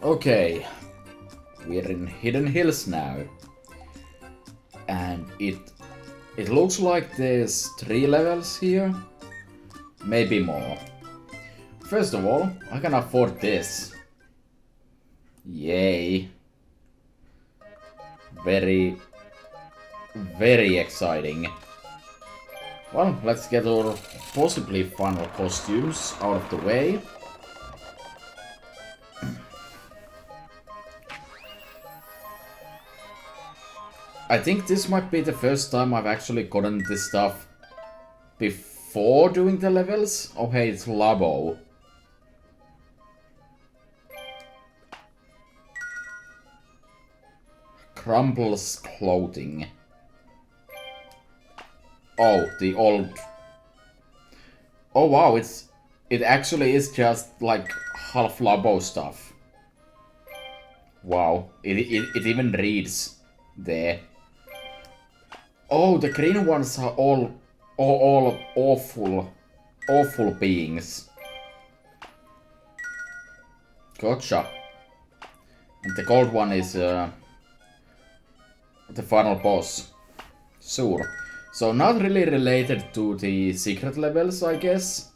Okay, we're in Hidden Hills now. And it looks like there's 3 levels here. Maybe more. First of all, I can afford this. Yay. Very, very exciting. Well, let's get our possibly final costumes out of the way. I think this might be the first time I've actually gotten this stuff before doing the levels. Oh hey, it's Labo. Crumple's clothing. Oh, the old... Oh wow, it actually is just like half Labo stuff. Wow, it even reads there. Oh, the green ones are all awful beings. Gotcha. And the gold one is the final boss. Sure. So not really related to the secret levels, I guess.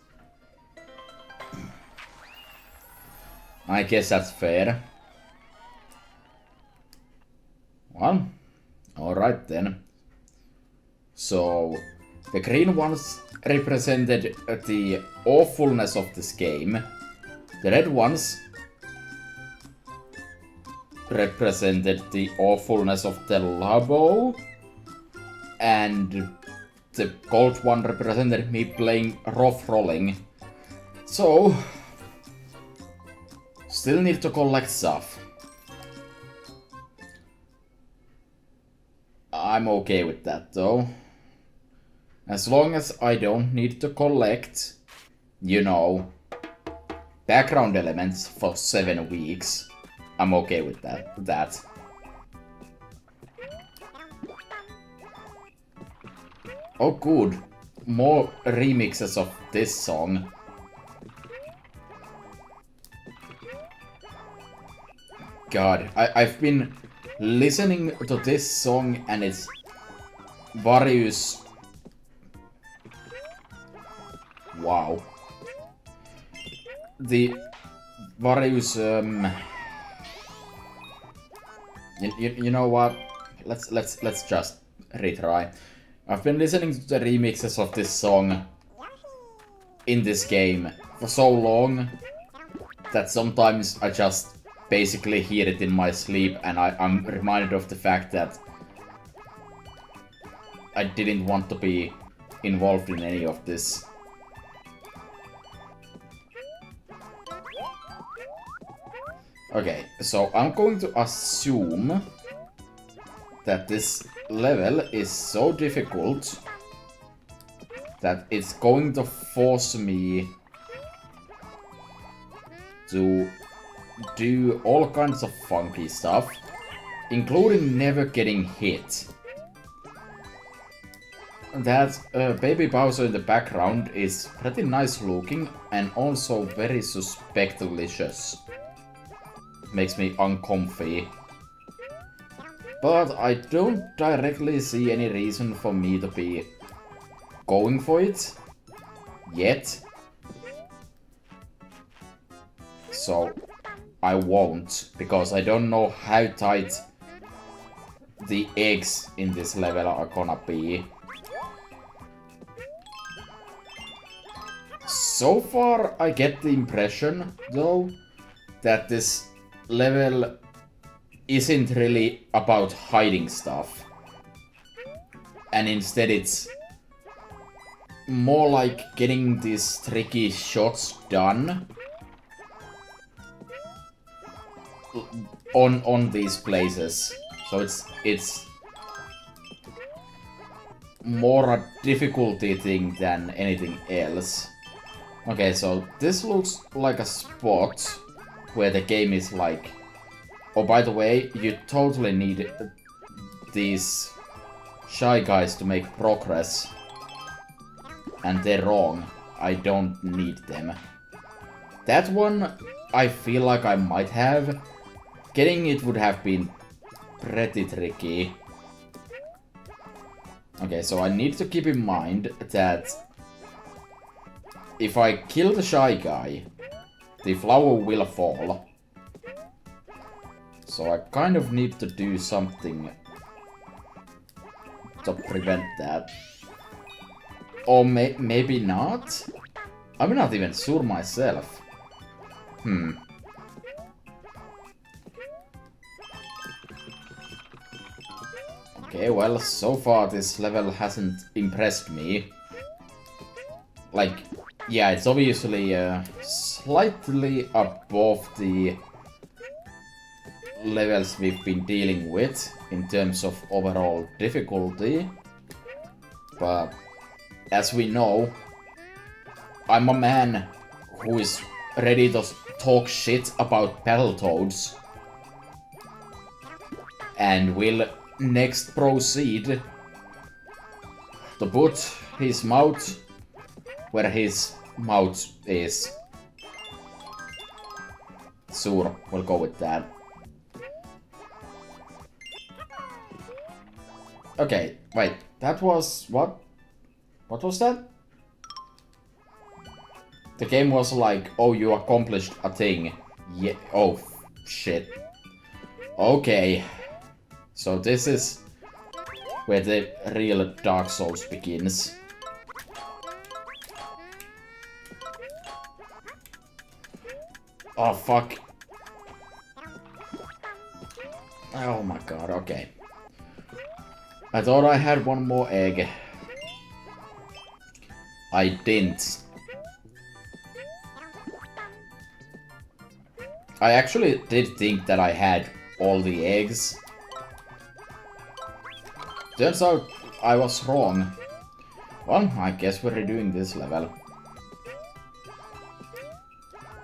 I guess that's fair. Well, alright then. So, the green ones represented the awfulness of this game. The red ones represented the awfulness of the Labo. And the gold one represented me playing rough rolling. So, still need to collect stuff. I'm okay with that though. As long as I don't need to collect, you know, background elements for 7 weeks, I'm okay with that. Oh good, more remixes of this song. God, I've been listening to this song and its various... Wow. The various you know what? Let's just retry. I've been listening to the remixes of this song in this game for so long that sometimes I just basically hear it in my sleep and I'm reminded of the fact that I didn't want to be involved in any of this. Okay, so I'm going to assume that this level is so difficult that it's going to force me to do all kinds of funky stuff, including never getting hit. That baby Bowser in the background is pretty nice looking and also very suspect-delicious. Makes me uncomfy. But I don't directly see any reason for me to be going for it yet. So I won't, because I don't know how tight the eggs in this level are gonna be. So far I get the impression, though, that this level isn't really about hiding stuff. And instead it's more like getting these tricky shots done on these places. So it's more a difficulty thing than anything else. Okay, so this looks like a spot where the game is like, oh, by the way, you totally need these Shy Guys to make progress. And they're wrong. I don't need them. That one, I feel like I might have, getting it would have been pretty tricky. Okay, so I need to keep in mind that if I kill the Shy Guy, the flower will fall. So I kind of need to do something to prevent that. Or maybe not? I'm not even sure myself. Okay, well, so far this level hasn't impressed me. Like, yeah, it's obviously slightly above the levels we've been dealing with in terms of overall difficulty. But as we know, I'm a man who is ready to talk shit about Battletoads. And will next proceed to put his mouth where his mouth is. Sure, we'll go with that. Okay, wait, that was what? What was that? The game was like, oh, you accomplished a thing. Yeah, oh, shit. Okay. So this is where the real Dark Souls begins. Oh, fuck. Oh my god, okay. I thought I had one more egg. I didn't. I actually did think that I had all the eggs. Turns out I was wrong. Well, I guess we're redoing this level.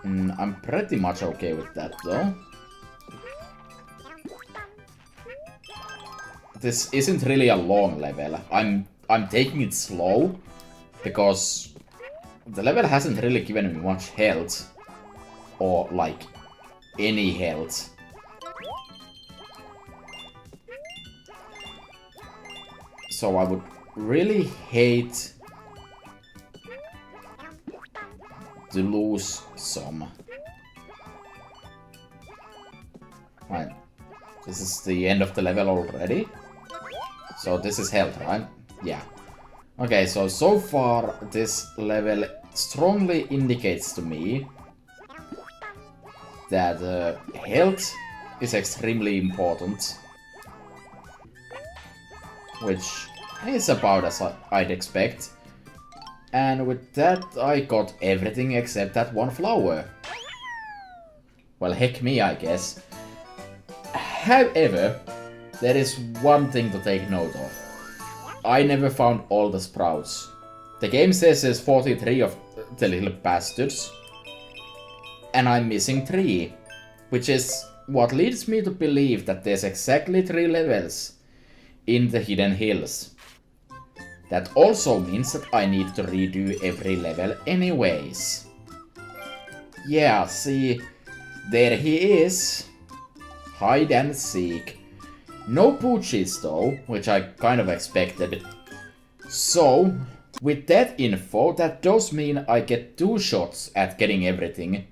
I'm pretty much okay with that, though. This isn't really a long level. I'm taking it slow because the level hasn't really given me much health or like any health. So I would really hate to lose some. Right. This is the end of the level already. So this is health, right? Yeah. Okay, so far this level strongly indicates to me that health is extremely important. Which is about as I'd expect. And with that I got everything except that one flower. Well, heck me, I guess. However, there is one thing to take note of. I never found all the sprouts. The game says there's 43 of the little bastards. And I'm missing 3. Which is what leads me to believe that there's exactly 3 levels in the Hidden Hills. That also means that I need to redo every level anyways. Yeah, see, there he is. Hide and seek. No Poochies though, which I kind of expected. So, with that info, that does mean I get 2 shots at getting everything.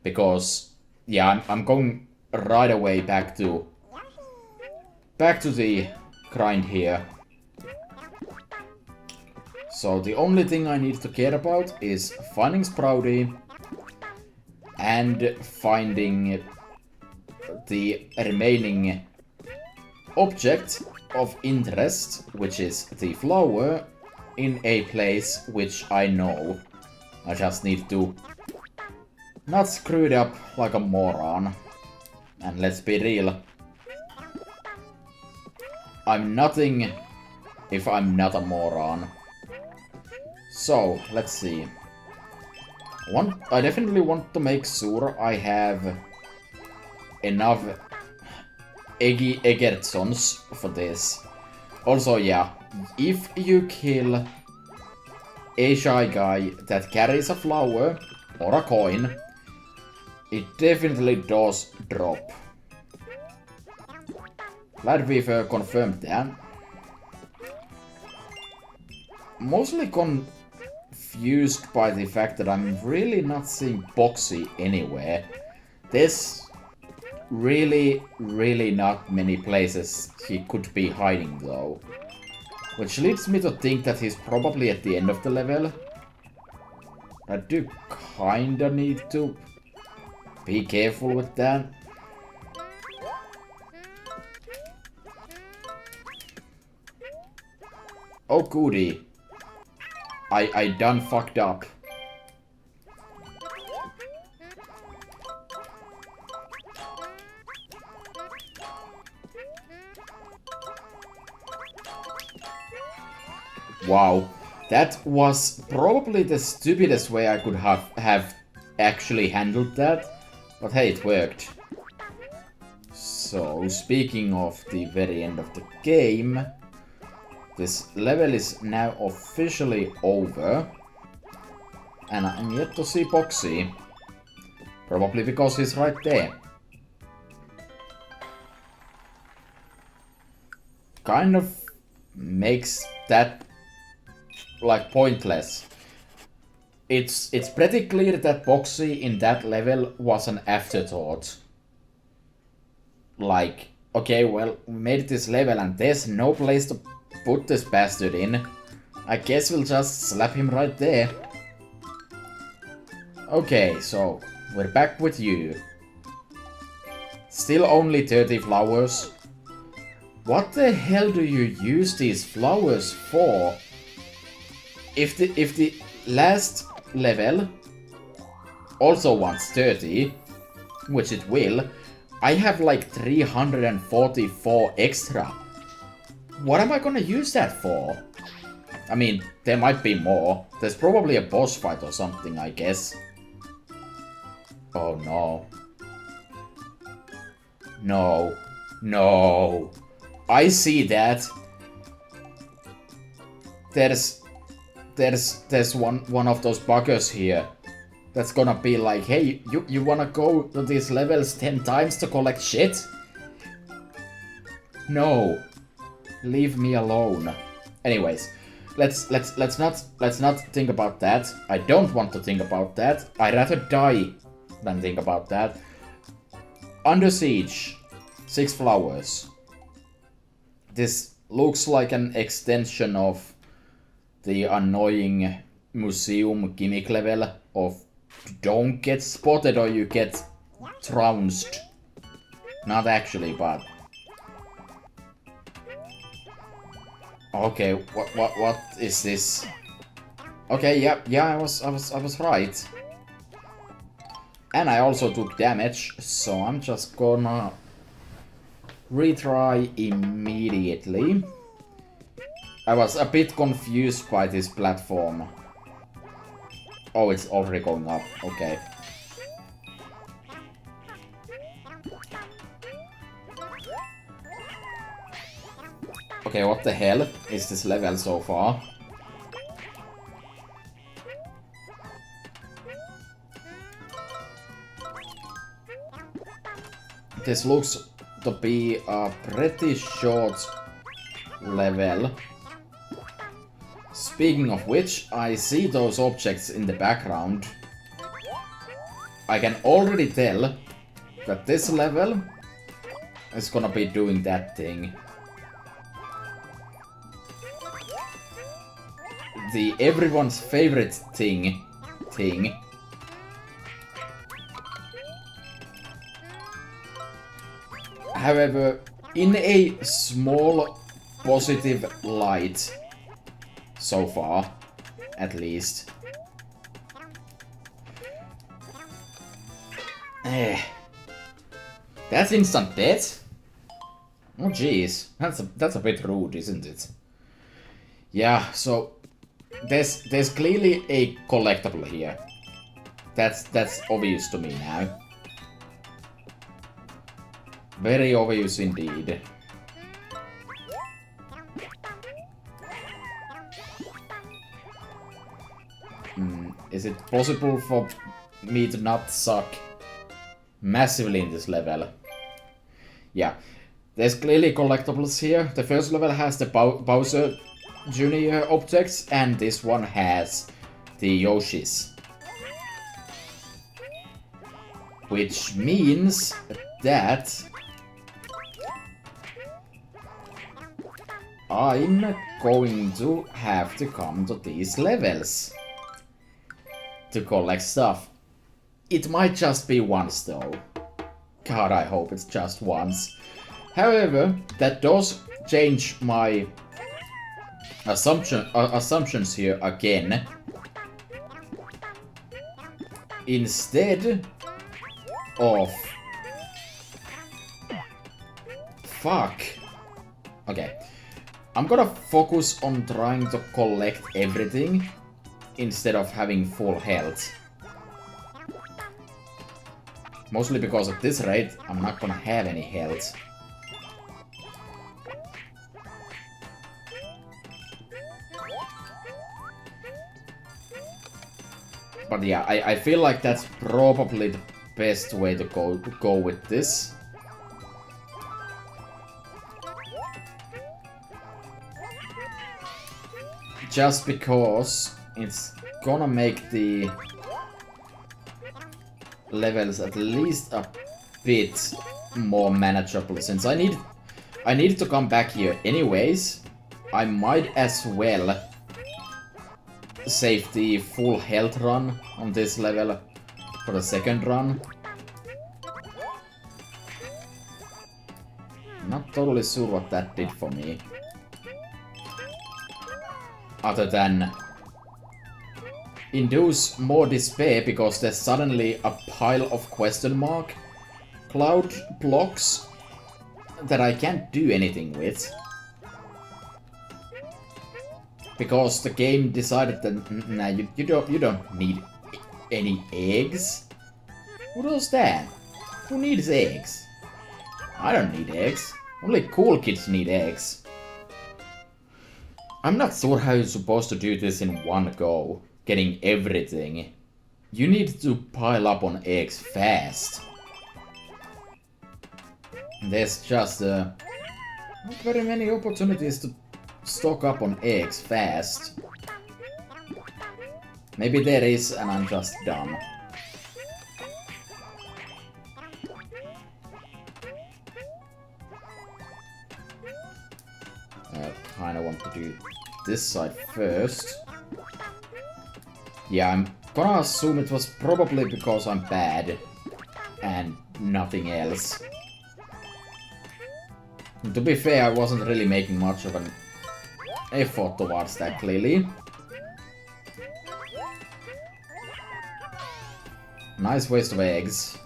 Because, yeah, I'm going right away back to the grind here. So the only thing I need to care about is finding Sprouty and finding the remaining object of interest, which is the flower, in a place which I know. I just need to not screw it up like a moron. And let's be real, I'm nothing if I'm not a moron. So, let's see. I definitely want to make sure I have enough Eggy Eggertsons for this. Also, yeah, if you kill a Shy Guy that carries a flower or a coin, it definitely does drop. Glad we've confirmed that. Mostly confused by the fact that I'm really not seeing Boxy anywhere. There's really not many places he could be hiding though. Which leads me to think that he's probably at the end of the level. I do kinda need to be careful with that. Oh goody. I done fucked up. Wow. That was probably the stupidest way I could have actually handled that. But hey, it worked. So, speaking of the very end of the game, this level is now officially over. And I'm yet to see Boxy. Probably because he's right there. Kind of makes that like pointless. It's pretty clear that Boxy in that level was an afterthought. Like, okay, well, we made this level and there's no place to put this bastard in. I guess we'll just slap him right there. Okay, so we're back with you. Still only 30 flowers. What the hell do you use these flowers for? If the last level also wants 30, which it will, I have like 344 extra. What am I gonna use that for? I mean, there might be more. There's probably a boss fight or something, I guess. Oh no. No. No. I see that. There's one of those buggers here. That's gonna be like, hey, you wanna go to these levels 10 times to collect shit? No. Leave me alone. Anyways, let's not think about that. I don't want to think about that. I'd rather die than think about that. Under Siege. 6 flowers. This looks like an extension of the annoying museum gimmick level of don't get spotted or you get trounced. Not actually, but okay, what is this? Okay, yeah, I was right. And I also took damage, so I'm just gonna retry immediately. I was a bit confused by this platform. Oh, it's already going up. Okay. Okay, what the hell is this level so far? This looks to be a pretty short level. Speaking of which, I see those objects in the background. I can already tell that this level is gonna be doing that thing. The everyone's favorite thing. However, in a small positive light. So far, at least. That's instant death? Oh jeez, that's a bit rude, isn't it? Yeah, so there's clearly a collectible here. That's obvious to me now. Very obvious indeed. Is it possible for me to not suck massively in this level? Yeah. There's clearly collectibles here. The first level has the Bowser Jr. objects, and this one has the Yoshis. Which means that I'm going to have to come to these levels to collect stuff. It might just be once though. God, I hope it's just once. However, that does change my assumptions here again. Instead of... Fuck. Okay. I'm gonna focus on trying to collect everything instead of having full health. Mostly because at this rate, I'm not gonna have any health. But yeah, I feel like that's probably the best way to go with this. Just because it's gonna make the levels at least a bit more manageable, since I need to come back here anyways. I might as well save the full health run on this level for the second run. Not totally sure what that did for me. Other than induce more despair because there's suddenly a pile of question mark cloud blocks that I can't do anything with. Because the game decided that nah, you don't need any eggs. Who does that? Who needs eggs? I don't need eggs. Only cool kids need eggs. I'm not sure how you're supposed to do this in one go, getting everything. You need to pile up on eggs fast. There's just not very many opportunities to stock up on eggs fast. Maybe there is and I'm just dumb. I kinda want to do this side first. Yeah, I'm gonna assume it was probably because I'm bad and nothing else. To be fair, I wasn't really making much of an effort towards that, clearly. Nice waste of eggs.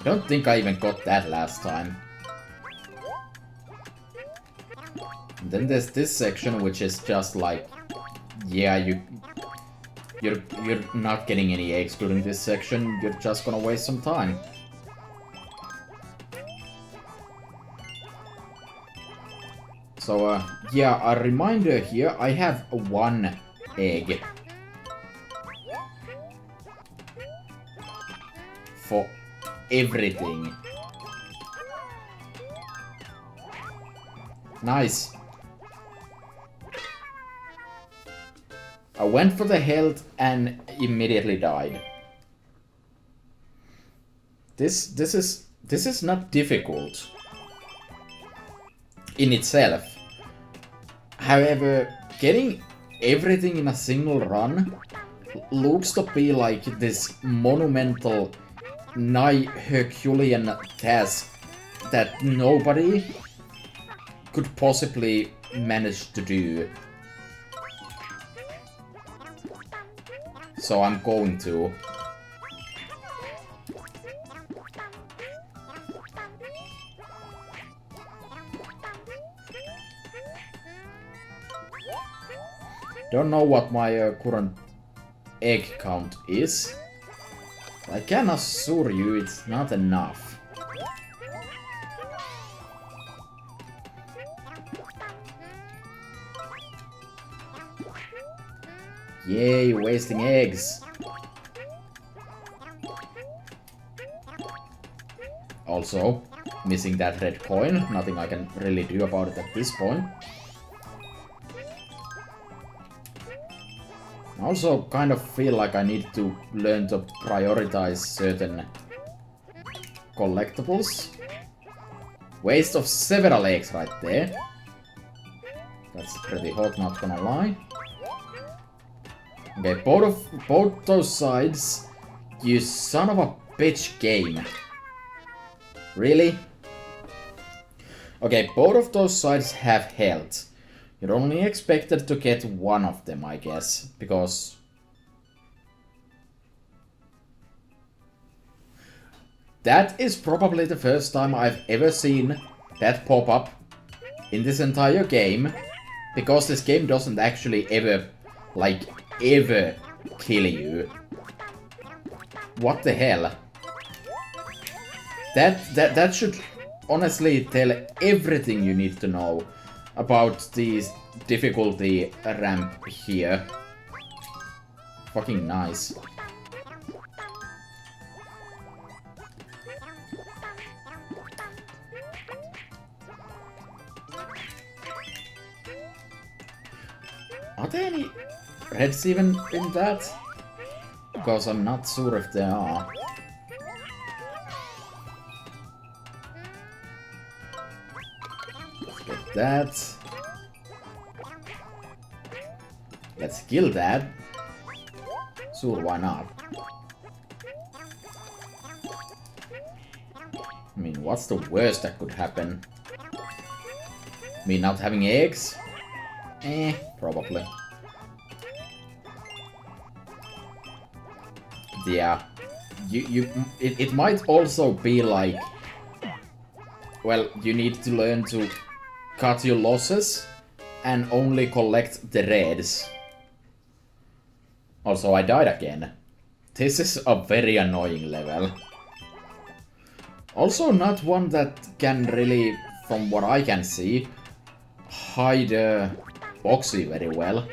I don't think I even got that last time. And then there's this section which is just like, yeah, you're not getting any eggs during this section. You're just gonna waste some time. So yeah, a reminder here, I have one egg for everything. Nice. I went for the health and immediately died. This is not difficult in itself. However, getting everything in a single run looks to be like this monumental, nigh Herculean task that nobody could possibly manage to do. So I'm going to. Don't know what my current egg count is. I can assure you it's not enough. Yay, wasting eggs. Also, missing that red coin. Nothing I can really do about it at this point. I also kind of feel like I need to learn to prioritize certain collectibles. Waste of several eggs right there. That's pretty hot, not gonna lie. Okay, both those sides, you son of a bitch game. Really? Okay, both of those sides have health. You're only expected to get one of them, I guess, because... That is probably the first time I've ever seen that pop up in this entire game, because this game doesn't actually ever, like, ever kill you. What the hell? That should honestly tell everything you need to know about the difficulty ramp here. Fucking nice. Are there any reds even in that? Because I'm not sure if there are. Let's get that. Let's kill that. Sure, why not? I mean, what's the worst that could happen? Me not having eggs? Probably. Yeah. It might also be like... Well, you need to learn to cut your losses and only collect the reds. Also, I died again. This is a very annoying level. Also not one that can really, from what I can see, hide Boxy very well.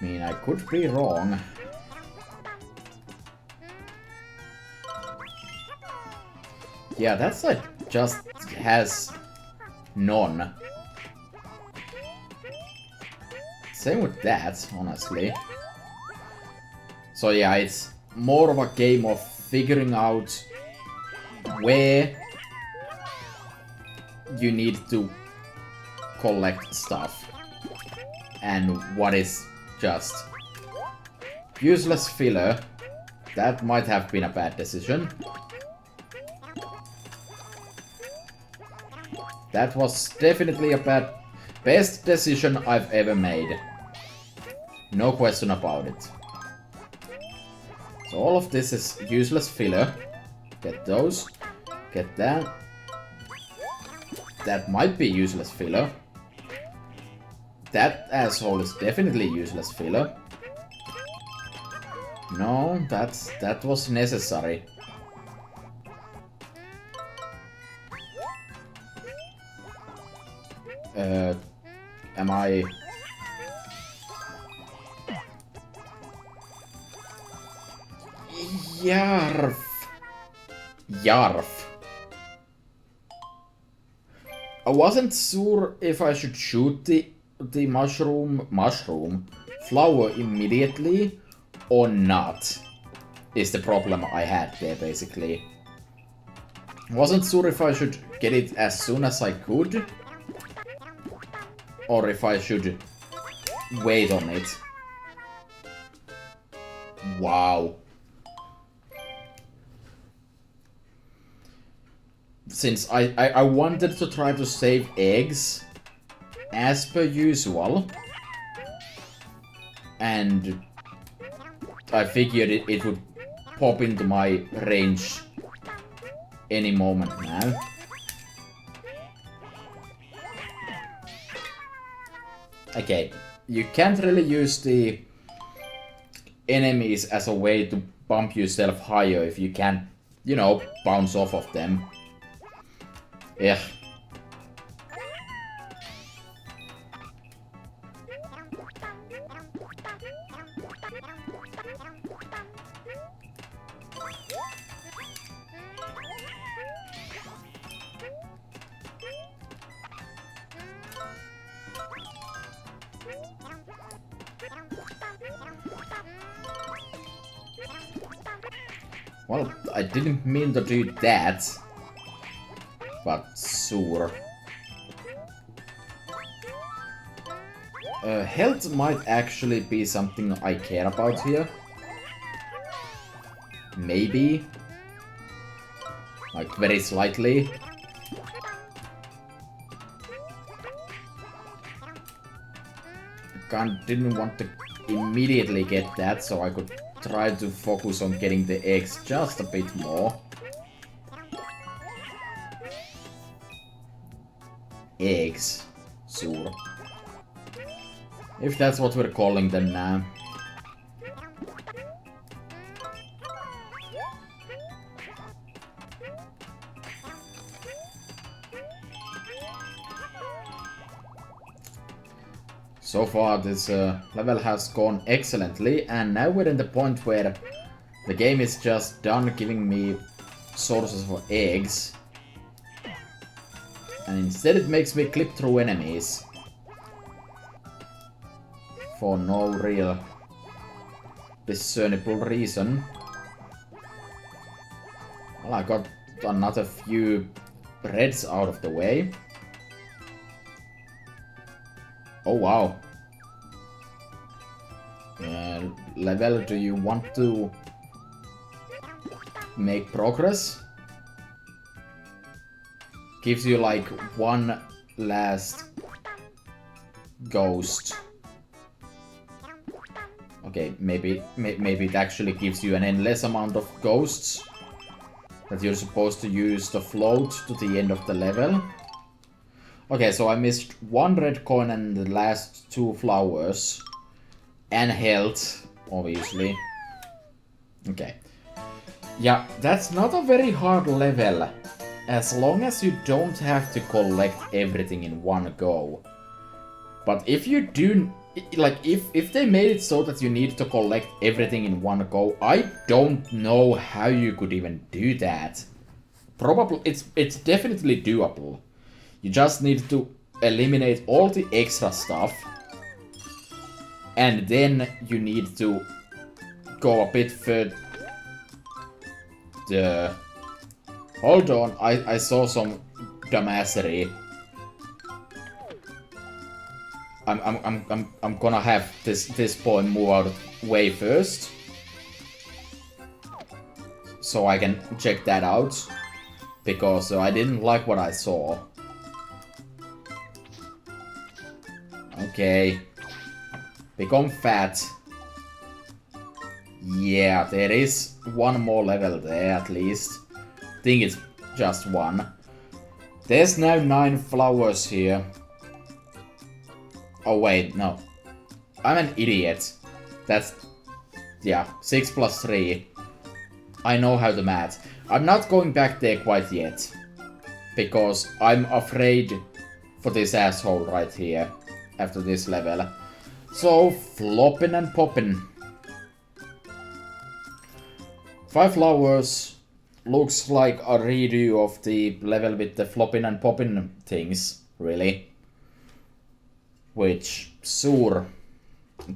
I mean, I could be wrong. Yeah, that side just has none. Same with that, honestly. So yeah, it's more of a game of figuring out where you need to collect stuff and what is just useless filler. That might have been a bad decision. That was definitely a best decision I've ever made. No question about it. So all of this is useless filler. Get those. Get that. That might be useless filler. That asshole is definitely useless filler. No, that was necessary. Am I... Yarf. Yarf. I wasn't sure if I should shoot the mushroom flower immediately or not, is the problem I had there, basically. Wasn't sure if I should get it as soon as I could, or if I should wait on it. Wow. Since I wanted to try to save eggs, as per usual, and I figured it would pop into my range any moment now. Okay, you can't really use the enemies as a way to bump yourself higher if you can't, you know, bounce off of them. Yeah. Well, I didn't mean to do that. But sure. Health might actually be something I care about here. Maybe. Like, very slightly. Didn't want to immediately get that, so I could try to focus on getting the eggs just a bit more. Eggs. Sure. If that's what we're calling them now. So far this level has gone excellently, and now we're in the point where the game is just done giving me sources for eggs. And instead it makes me clip through enemies. For no real discernible reason. Well, I got another few reds out of the way. Oh wow. Level, do you want to make progress? Gives you like one last ghost. Okay, maybe it actually gives you an endless amount of ghosts that you're supposed to use to float to the end of the level. Okay, so I missed one red coin and the last two flowers. And health, obviously. Okay. Yeah, that's not a very hard level. As long as you don't have to collect everything in one go. But if you do... Like, if they made it so that you need to collect everything in one go, I don't know how you could even do that. Probably, it's definitely doable. You just need to eliminate all the extra stuff. And then you need to go a bit further. Hold on, I saw some dumbassery. I'm gonna have this boy move out of the way first. So I can check that out. Because I didn't like what I saw. Okay. Become fat. Yeah, there is one more level there at least. I think it's just one. There's now 9 flowers here. Oh wait, no. I'm an idiot. That's... yeah, 6 plus 3. I know how to math. I'm not going back there quite yet. Because I'm afraid for this asshole right here. After this level. So, flopping and popping. 5 flowers looks like a redo of the level with the flopping and popping things, really. Which, sure,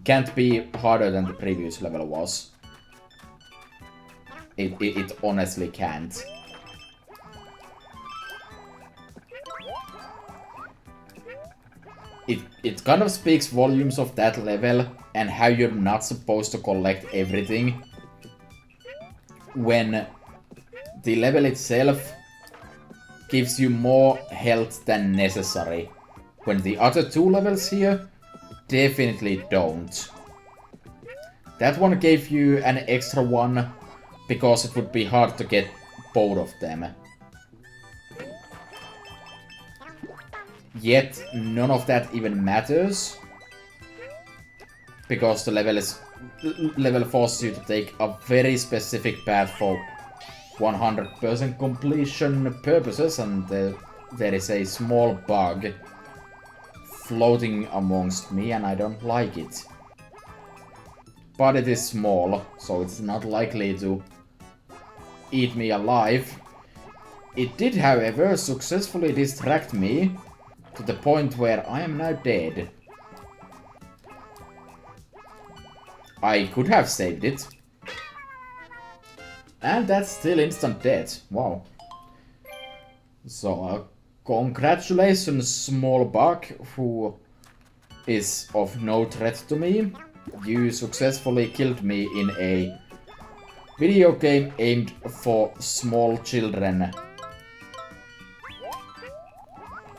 can't be harder than the previous level was. It honestly can't. It kind of speaks volumes of that level and how you're not supposed to collect everything when the level itself gives you more health than necessary, when the other 2 levels here definitely don't. That one gave you an extra one because it would be hard to get both of them. Yet, none of that even matters. Because the level forces you to take a very specific path for 100% completion purposes, and there is a small bug floating amongst me, and I don't like it. But it is small, so it's not likely to eat me alive. It did, however, successfully distract me to the point where I am now dead. I could have saved it. And that's still instant death. Wow. So, congratulations, small bug, who is of no threat to me. You successfully killed me in a video game aimed for small children.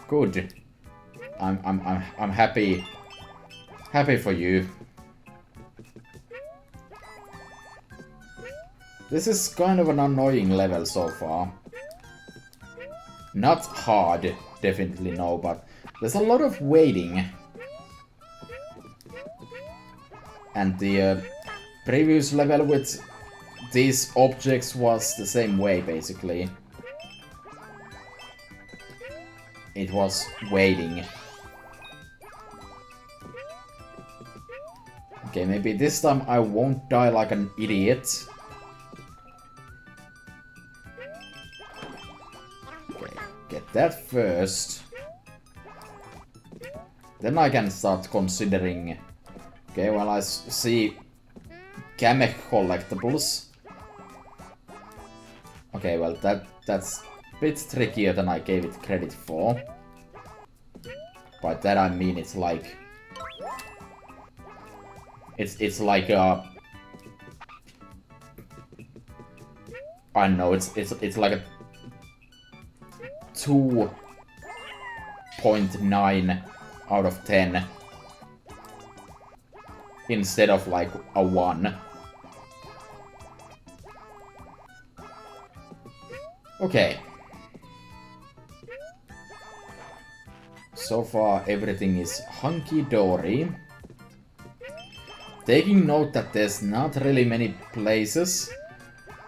Good. I'm happy. Happy for you. This is kind of an annoying level so far. Not hard, definitely no, but there's a lot of waiting. And the previous level with these objects was the same way, basically. It was waiting. Okay, maybe this time I won't die like an idiot. Okay, get that first. Then I can start considering... Okay, well I see Kamek collectibles. Okay, well that's a bit trickier than I gave it credit for. By that I mean it's like... It's like a... I don't know, it's like a 2.9 out of 10 instead of like a 1. Okay. So far everything is hunky-dory. Taking note that there's not really many places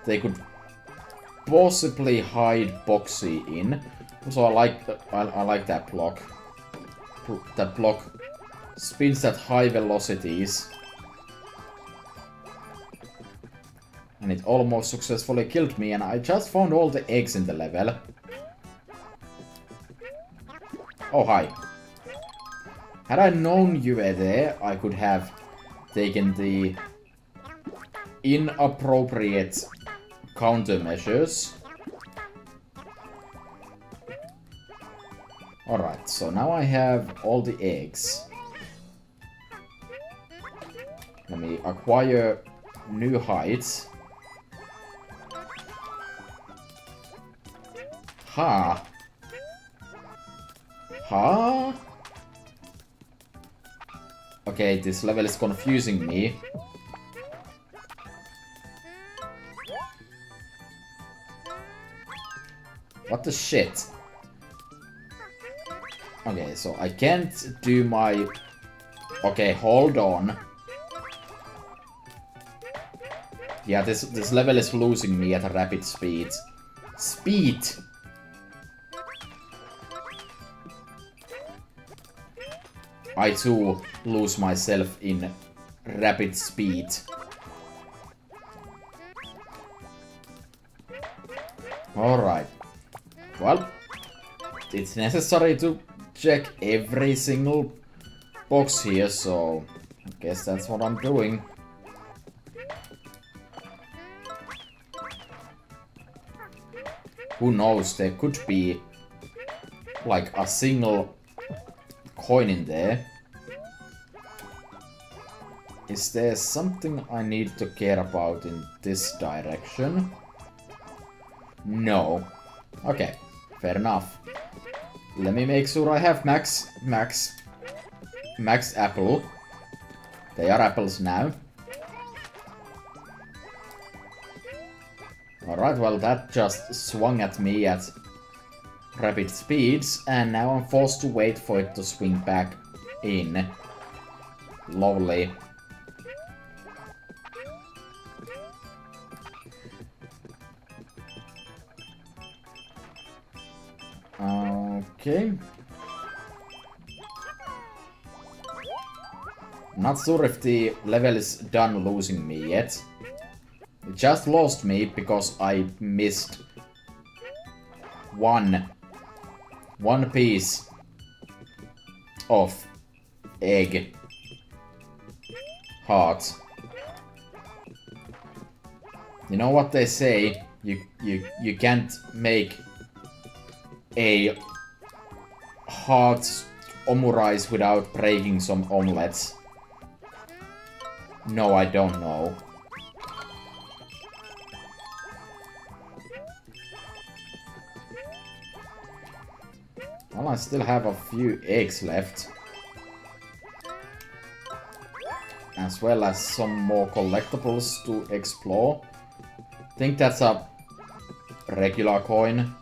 they could possibly hide Boxy in. So I like that block. That block spins at high velocities. And it almost successfully killed me, and I just found all the eggs in the level. Oh, hi. Had I known you were there, I could have taken the inappropriate countermeasures. Alright, so now I have all the eggs. Let me acquire new heights. Ha! Ha! Okay, this level is confusing me. What the shit? Okay, so I can't do my... Okay, hold on. Yeah, this level is losing me at a rapid speed. Speed! I too lose myself in rapid speed. Alright. Well, it's necessary to check every single box here, so I guess that's what I'm doing. Who knows, there could be like a single coin in there. Is there something I need to care about in this direction? No. Okay, fair enough. Let me make sure I have max apple. They are apples now. Alright, well that just swung at me at rapid speeds, and now I'm forced to wait for it to swing back in. Lovely. Okay. Not sure if the level is done losing me yet. It just lost me because I missed one piece of egg heart. You know what they say? You can't make a hard omurice without breaking some omelets. No, I don't know. Well, I still have a few eggs left. As well as some more collectibles to explore. I think that's a regular coin.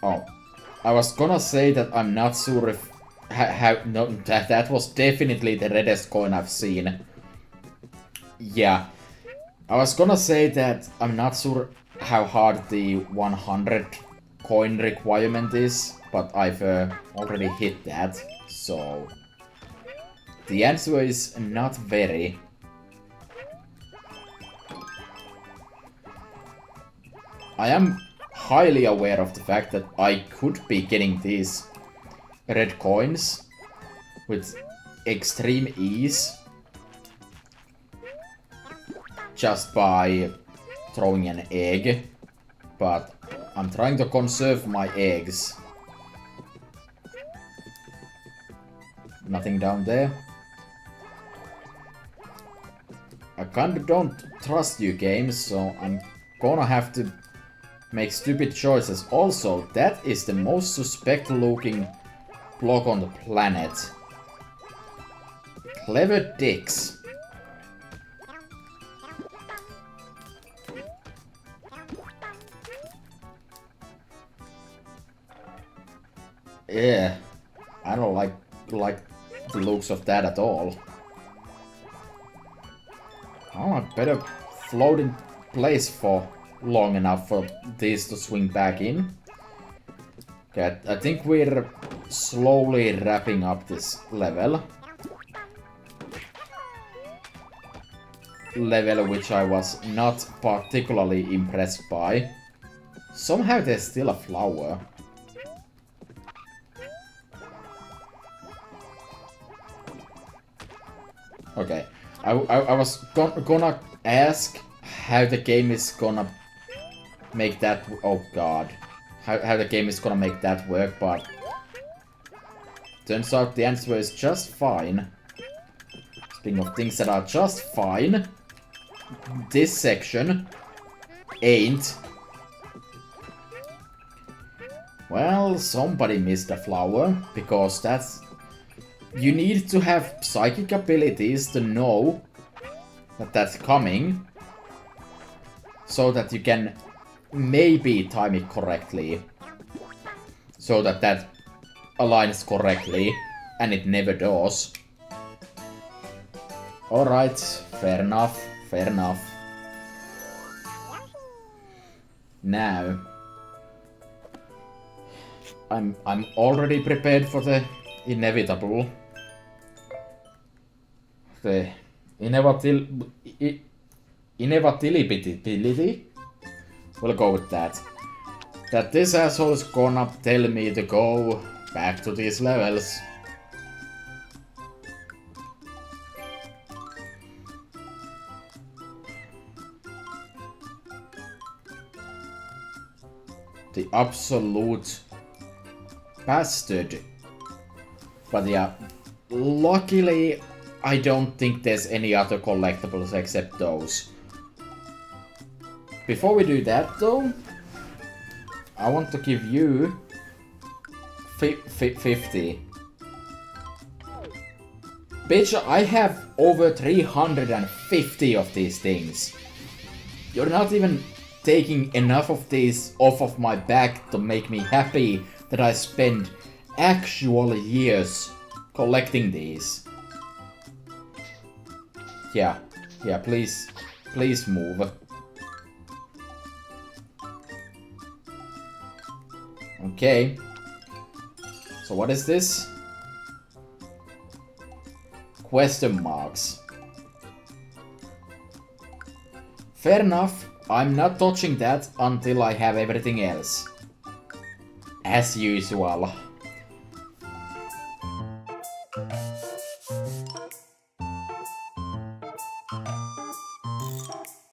Oh, I was gonna say that I'm not sure if no, that was definitely the reddest coin I've seen. Yeah, I was gonna say that I'm not sure how hard the 100 coin requirement is, but I've already hit that, so the answer is not very. I am highly aware of the fact that I could be getting these red coins with extreme ease just by throwing an egg, but I'm trying to conserve my eggs. Nothing down there. I kinda don't trust you, games, so I'm gonna have to make stupid choices. Also, that is the most suspect looking block on the planet. Clever dicks. Yeah, I don't like the looks of that at all. Oh, I better float in place for long enough for these to swing back in. Okay, I think we're slowly wrapping up this level. Level which I was not particularly impressed by. Somehow there's still a flower. Okay, I was gonna ask how the game is gonna make that... Oh god. How the game is gonna make that work, but... Turns out the answer is just fine. Speaking of things that are just fine, this section ain't. Well, somebody missed a flower, because that's... You need to have psychic abilities to know that that's coming, so that you can maybe time it correctly, so that that aligns correctly, and it never does. Alright, fair enough, fair enough. Now, I'm already prepared for the inevitable. The inevitability. We'll go with that. That this asshole's gonna tell me to go back to these levels. The absolute bastard. But yeah, luckily I don't think there's any other collectibles except those. Before we do that though, I want to give you 50. Bitch, I have over 350 of these things. You're not even taking enough of these off of my back to make me happy that I spend actual years collecting these. Yeah, please move. Okay. So what is this? Question marks. Fair enough. I'm not touching that until I have everything else. As usual.